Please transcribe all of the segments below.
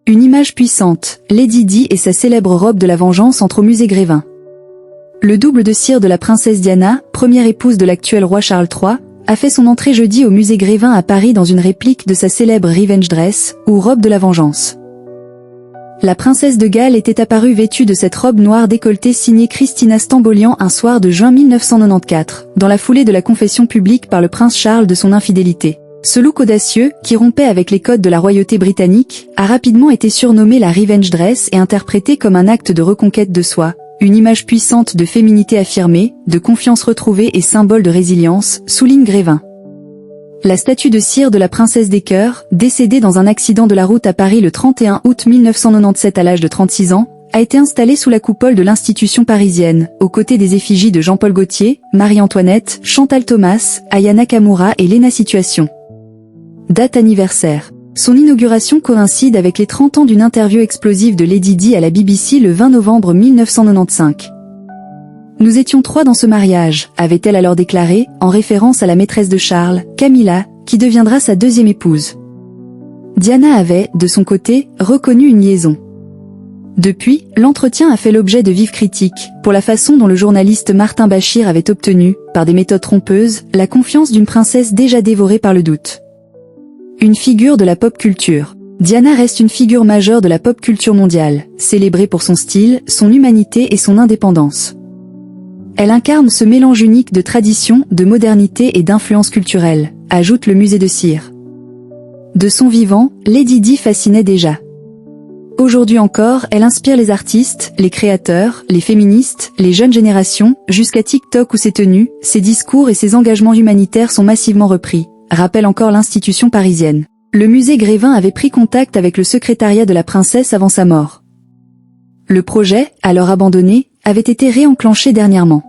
Une image puissante, Lady Di et sa célèbre robe de la vengeance entrent au musée Grévin. Le double de cire de la princesse Diana, première épouse de l'actuel roi Charles III, a fait son entrée jeudi au musée Grévin à Paris dans une réplique de sa célèbre Revenge Dress, ou robe de la vengeance. La princesse de Galles était apparue vêtue de cette robe noire décolletée signée Christina Stambolian un soir de juin 1994, dans la foulée de la confession publique par le prince Charles de son infidélité. Ce look audacieux, qui rompait avec les codes de la royauté britannique, a rapidement été surnommé la Revenge Dress et interprété comme un acte de reconquête de soi, une image puissante de féminité affirmée, de confiance retrouvée et symbole de résilience, souligne Grévin. La statue de cire de la princesse des cœurs, décédée dans un accident de la route à Paris le 31 août 1997 à l'âge de 36 ans, a été installée sous la coupole de l'institution parisienne, aux côtés des effigies de Jean-Paul Gaultier, Marie-Antoinette, Chantal Thomas, Aya Nakamura et Léna Situation. Date anniversaire. Son inauguration coïncide avec les 30 ans d'une interview explosive de Lady Di à la BBC le 20 novembre 1995. Nous étions 3 dans ce mariage, avait-elle alors déclaré, en référence à la maîtresse de Charles, Camilla, qui deviendra sa deuxième épouse. Diana avait, de son côté, reconnu une liaison. Depuis, l'entretien a fait l'objet de vives critiques, pour la façon dont le journaliste Martin Bachir avait obtenu, par des méthodes trompeuses, la confiance d'une princesse déjà dévorée par le doute. Une figure de la pop culture. Diana reste une figure majeure de la pop culture mondiale, célébrée pour son style, son humanité et son indépendance. Elle incarne ce mélange unique de tradition, de modernité et d'influence culturelle, ajoute le musée de cire. De son vivant, Lady Di fascinait déjà. Aujourd'hui encore, elle inspire les artistes, les créateurs, les féministes, les jeunes générations, jusqu'à TikTok où ses tenues, ses discours et ses engagements humanitaires sont massivement repris, rappelle encore l'institution parisienne. Le musée Grévin avait pris contact avec le secrétariat de la princesse avant sa mort. Le projet, alors abandonné, avait été réenclenché dernièrement.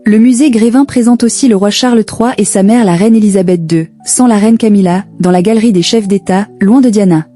Le musée Grévin présente aussi le roi Charles III et sa mère la reine Elisabeth II, sans la reine Camilla, dans la galerie des chefs d'État, loin de Diana.